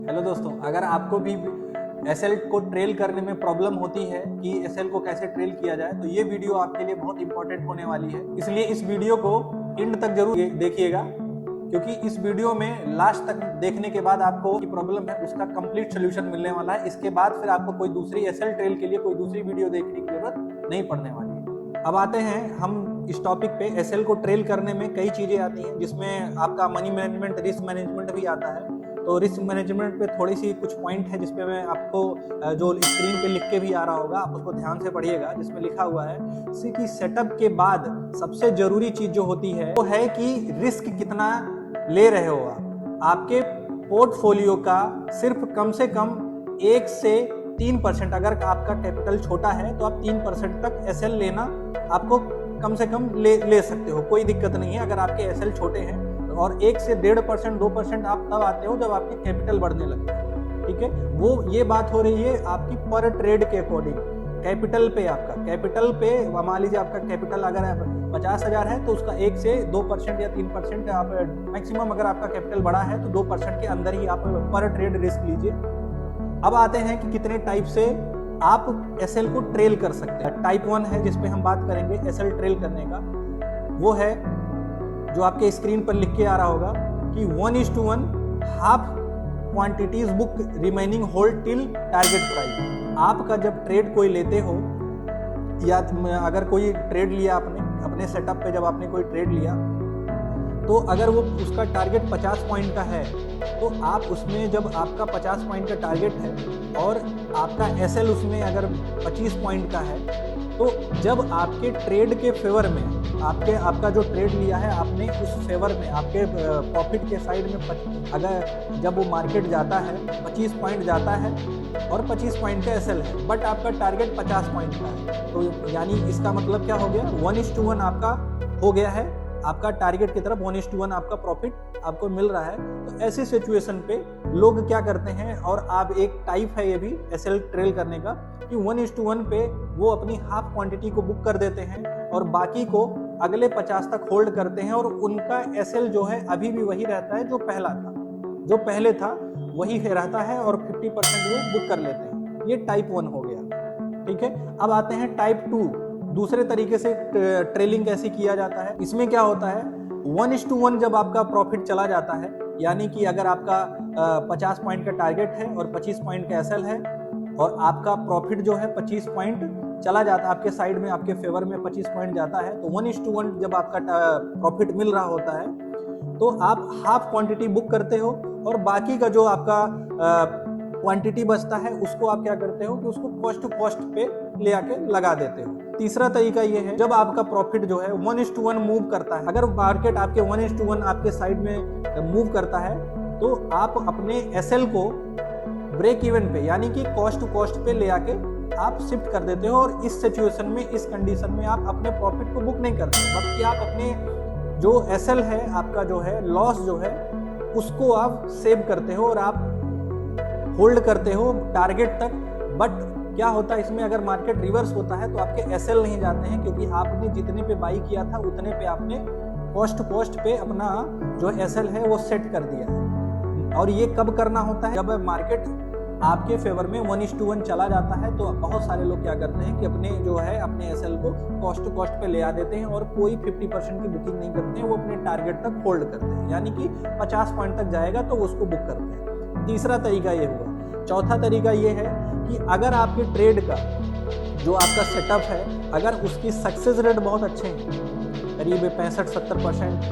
Hello दोस्तों, अगर आपको भी एसएल को ट्रेल करने में प्रॉब्लम होती है कि एसएल को कैसे ट्रेल किया जाए, तो ये वीडियो आपके लिए बहुत इंपॉर्टेंट होने वाली है। इसलिए इस वीडियो को एंड तक जरूर देखिएगा, क्योंकि इस वीडियो में लास्ट तक देखने के बाद आपको की प्रॉब्लम है उसका कंप्लीट सोल्यूशन मिलने वाला है। इसके बाद फिर आपको कोई दूसरी एसएल ट्रेल के लिए कोई दूसरी वीडियो देखने की जरूरत नहीं पड़ने वाली है। अब आते हैं हम इस टॉपिक पे। एसएल को ट्रेल करने में कई चीजें आती हैं, जिसमें आपका मनी मैनेजमेंट, रिस्क मैनेजमेंट भी आता है। तो रिस्क मैनेजमेंट पे थोड़ी सी कुछ पॉइंट है जिसपे मैं आपको जो स्क्रीन पे लिख के भी आ रहा होगा, आप उसको ध्यान से पढ़िएगा। जिसमें लिखा हुआ है कि सेटअप के बाद सबसे जरूरी चीज जो होती है वो है कि रिस्क कितना ले रहे हो आपके पोर्टफोलियो का सिर्फ कम से कम 1 से 3%। अगर आपका कैपिटल छोटा है तो आप 3% तक एसएल लेना आपको कम से कम ले सकते हो, कोई दिक्कत नहीं है। अगर आपके एसएल छोटे हैं और 1 से 1.5%, 2% आप तब आते हो जब आपकी कैपिटल बढ़ने लगती है, ठीक है। वो ये बात हो रही है आपकी पर ट्रेड के अकॉर्डिंग। कैपिटल पे आपका कैपिटल पे मान लीजिए आपका कैपिटल अगर 50,000 है तो उसका 1 से 2% या 3% आप मैक्सिमम, अगर आपका कैपिटल बड़ा है तो 2% के अंदर ही आप पर ट्रेड रिस्क लीजिए। अब आते हैं कि कितने टाइप से आप एसएल को ट्रेल कर सकते हैं। टाइप 1 है जिसपे हम बात करेंगे एसएल ट्रेल करने का, वो है जो आपके स्क्रीन पर लिख के आ रहा होगा कि 1:1 half quantities book remaining hold till target price. आपका जब ट्रेड कोई लेते हो या अगर कोई ट्रेड लिया आपने अपने सेटअप पे, जब आपने कोई ट्रेड लिया तो अगर वो उसका टारगेट 50 पॉइंट का है तो आप उसमें, जब आपका 50 पॉइंट का टारगेट है और आपका एसएल उसमें अगर 25 पॉइंट का है, तो जब आपके ट्रेड के फेवर में आपका जो ट्रेड लिया है आपने, उस फेवर में आपके प्रॉफिट के साइड में अगर जब वो मार्केट जाता है 25 पॉइंट जाता है और 25 पॉइंट का एसएल है, बट आपका टारगेट 50 पॉइंट का है, तो यानी इसका मतलब क्या हो गया, 1:1 आपका हो गया है। आपका टारगेट की तरफ 1:1 आपका प्रॉफिट आपको मिल रहा है। तो ऐसी सिचुएशन पे लोग क्या करते हैं, और आप एक टाइप है ये भी एसएल ट्रेल करने का, कि 1:1 पे वो अपनी हाफ क्वांटिटी को बुक कर देते हैं और बाकी को अगले 50 तक होल्ड करते हैं, और उनका एसएल जो है अभी भी वही रहता है जो पहले था वही रहता है, और 50% वो बुक कर लेते हैं। ये टाइप 1 हो गया, ठीक है। अब आते हैं टाइप 2। दूसरे तरीके से ट्रेलिंग कैसे किया जाता है। इसमें क्या होता है, 1:1 जब आपका प्रॉफिट चला जाता है, यानी कि अगर आपका 50 पॉइंट का टारगेट है और 25 पॉइंट का एसएल है और आपका प्रॉफिट जो है 25 पॉइंट चला जाता है, आपके साइड में आपके फेवर में 25 पॉइंट जाता है, तो 1:1 जब आपका प्रॉफिट मिल रहा होता है तो आप हाफ क्वांटिटी बुक करते हो और बाकी का जो आपका क्वांटिटी बचता है उसको आप क्या करते हो कि उसको कॉस्ट टू कॉस्ट पे ले आके लगा देते हो। तीसरा तरीका ये है, जब आपका प्रॉफिट जो है 1:1 मूव करता है, अगर मार्केट आपके 1:1 आपके साइड में मूव करता है तो आप अपने एसएल को ब्रेक इवन पे, यानी कि कॉस्ट टू कॉस्ट पे ले आके आप शिफ्ट कर देते हो, और इस सिचुएशन में, इस कंडीशन में आप अपने प्रॉफिट को बुक नहीं करते, बल्कि आप अपने जो एसएल है आपका जो है लॉस जो है उसको आप सेव करते हो और आप होल्ड करते हो टारगेट तक। बट क्या होता है इसमें, अगर मार्केट रिवर्स होता है तो आपके एसएल नहीं जाते हैं, क्योंकि आपने जितने पे बाई किया था उतने पे आपने कॉस्ट पे अपना जो एसएल है वो सेट कर दिया है। और ये कब करना होता है, जब मार्केट आपके फेवर में 1:1 चला जाता है, तो बहुत सारे लोग क्या करते हैं कि अपने जो है अपने एसएल को कॉस्ट टू कॉस्ट पे ले आ देते हैं और कोई 50% की बुकिंग नहीं करते हैं, वो अपने टारगेट तक होल्ड करते हैं, यानी कि 50 पॉइंट तक जाएगा तो वो उसको बुक करते हैं। तीसरा तरीका ये हुआ। चौथा तरीका ये है कि अगर आपके ट्रेड का जो आपका सेटअप है, अगर उसकी सक्सेस रेट बहुत अच्छे हैं, करीब 65-70%,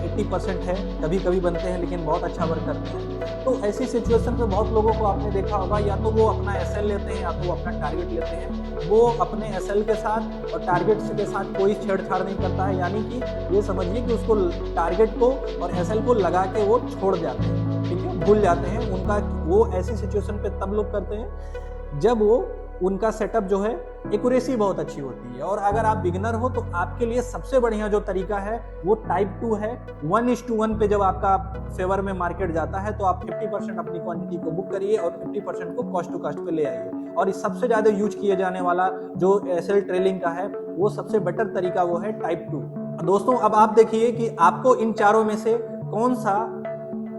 80% है, कभी कभी बनते हैं लेकिन बहुत अच्छा वर्क करते हैं, तो ऐसी सिचुएशन पे बहुत लोगों को आपने देखा होगा, या तो वो अपना एसएल लेते हैं या तो वो अपना टारगेट लेते हैं। वो अपने एसएल के साथ और टारगेट के साथ कोई छेड़छाड़ नहीं करता है, यानी कि ये समझिए कि उसको टारगेट को और एसएल को लगा के वो छोड़ जाते हैं, ठीक है, भूल जाते हैं उनका। वो ऐसी सिचुएशन पे तब लोग करते हैं जब वो उनका सेटअप जो है एक्यूरेसी बहुत अच्छी होती है। और अगर आप बिगिनर हो तो आपके लिए सबसे बढ़िया जो तरीका है वो टाइप 2 है। 1:1 पे जब आपका फेवर में मार्केट जाता है तो आप 50% अपनी क्वांटिटी को बुक करिए और 50% को कॉस्ट टू कॉस्ट पे ले आइए। और इस सबसे ज्यादा यूज किए जाने वाला जो एसएल ट्रेलिंग का है वो सबसे बेटर तरीका वो है टाइप 2। दोस्तों अब आप देखिए कि आपको इन चारों में से कौन सा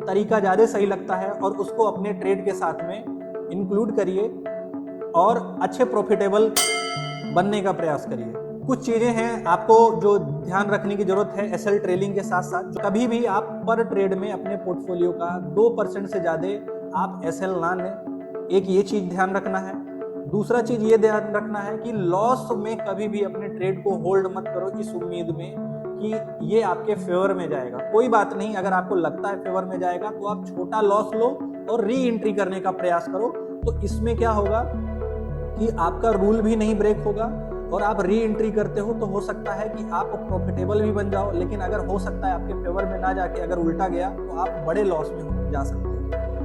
तरीका ज़्यादा सही लगता है और उसको अपने ट्रेड के साथ में इंक्लूड करिए और अच्छे प्रॉफिटेबल बनने का प्रयास करिए। कुछ चीज़ें हैं आपको जो ध्यान रखने की जरूरत है एसएल ट्रेलिंग के साथ साथ। कभी भी आप पर ट्रेड में अपने पोर्टफोलियो का 2% से ज़्यादा आप एसएल ना लें, एक ये चीज़ ध्यान रखना है। दूसरा चीज़ ये ध्यान रखना है कि लॉस में कभी भी अपने ट्रेड को होल्ड मत करो इस उम्मीद में कि ये आपके फेवर में जाएगा। कोई बात नहीं, अगर आपको लगता है फेवर में जाएगा तो आप छोटा लॉस लो और री एंट्री करने का प्रयास करो। तो इसमें क्या होगा कि आपका रूल भी नहीं ब्रेक होगा और आप री एंट्री करते हो तो हो सकता है कि आप प्रॉफिटेबल भी बन जाओ, लेकिन अगर हो सकता है आपके फेवर में ना जाके अगर उल्टा गया तो आप बड़े लॉस में जा सकते हैं।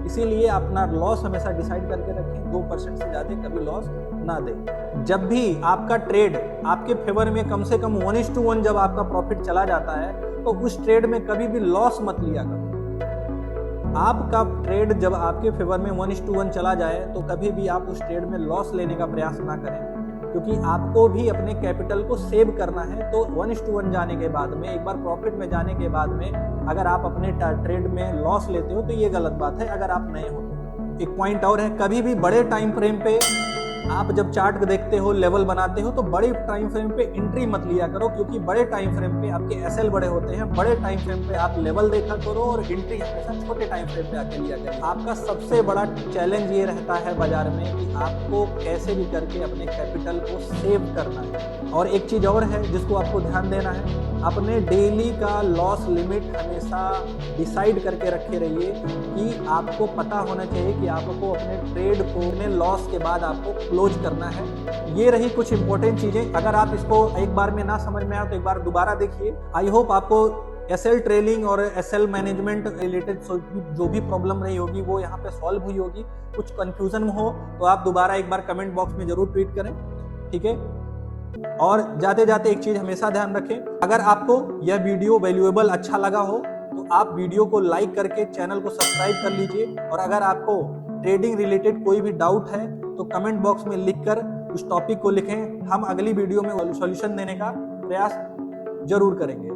इसीलिए अपना लॉस हमेशा डिसाइड करके रखें, 2% से ज़्यादा कभी लॉस ना दें। जब भी आपका ट्रेड आपके फेवर में कम से कम 1:1 जब आपका प्रॉफिट चला जाता है तो उस ट्रेड में कभी भी लॉस मत लिया करो। आपका ट्रेड जब आपके फेवर में 1:1 चला जाए तो कभी भी आप उस ट्रेड में लॉस लेने का प्रयास ना करें, क्योंकि आपको भी अपने कैपिटल को सेव करना है। तो 1:1 जाने के बाद में, एक बार प्रॉफिट में जाने के बाद में अगर आप अपने ट्रेड में लॉस लेते हो तो ये गलत बात है अगर आप नए हो तो। एक पॉइंट और है, कभी भी बड़े टाइम फ्रेम पे आप जब चार्ट देखते हो, लेवल बनाते हो तो बड़े टाइम फ्रेम पे एंट्री मत लिया करो, क्योंकि बड़े टाइम फ्रेम पे आपके एसएल बड़े होते हैं। बड़े टाइम फ्रेम पे आप लेवल देखा करो और एंट्री हमेशा छोटे टाइम फ्रेम पे आके लिया करो। आपका सबसे बड़ा चैलेंज ये रहता है बाजार में कि आपको कैसे भी करके अपने कैपिटल को सेव करना है। और एक चीज़ और है जिसको आपको ध्यान देना है, अपने डेली का लॉस लिमिट हमेशा डिसाइड करके रखे रहिए कि आपको पता होना चाहिए कि आपको अपने ट्रेड को अपने लॉस के बाद आपको क्लोज करना है। ये रही कुछ इंपॉर्टेंट चीज़ें। अगर आप इसको एक बार में ना समझ में आए तो एक बार दोबारा देखिए। आई होप आपको एसएल ट्रेलिंग और एसएल मैनेजमेंट रिलेटेड जो भी प्रॉब्लम रही होगी वो यहाँ पे सॉल्व हुई होगी। कुछ कंफ्यूजन हो तो आप दोबारा एक बार कमेंट बॉक्स में जरूर ट्वीट करें, ठीक है। और जाते जाते एक चीज हमेशा ध्यान रखें, अगर आपको यह वीडियो वैल्यूएबल अच्छा लगा हो तो आप वीडियो को लाइक करके चैनल को सब्सक्राइब कर लीजिए। और अगर आपको ट्रेडिंग रिलेटेड कोई भी डाउट है तो कमेंट बॉक्स में लिखकर उस टॉपिक को लिखें, हम अगली वीडियो में सॉल्यूशन देने का प्रयास जरूर करेंगे।